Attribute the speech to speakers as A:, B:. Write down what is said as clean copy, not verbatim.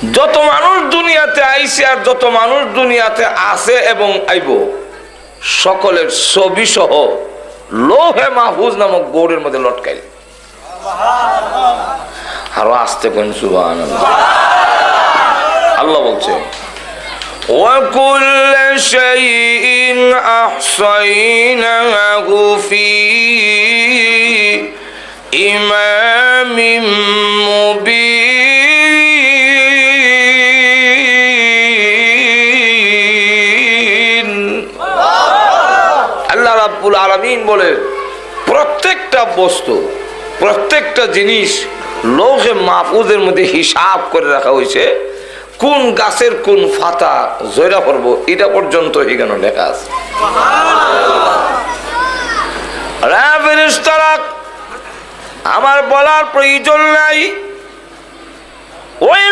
A: যত মানুষ দুনিয়াতে আইছে আর যত মানুষ দুনিয়াতে আছে এবং আইব সকলের ছবি সহ লৌহে মাহফুজ নামক বোর্ডের মধ্যে লটকাইল। আরো আসতে কোন সুবহানাল্লাহ। আল্লাহ বলছে وَكُلَّ شَيْءٍ أَحْصَيْنَاهُ فِي إِمَامٍ مُبِينٍ। আল্লাহ রাব্বুল আলামিন বলে প্রত্যেকটা বস্তু প্রত্যেকটা জিনিস লৌহে মাহফুজের মধ্যে হিসাব করে রাখা হয়েছে। কোন গাছের কোন পাতা জয়রা পড়ব এটা পর্যন্ত এখানে লেখা আছে। আমার বলার প্রয়োজন নাই। ওই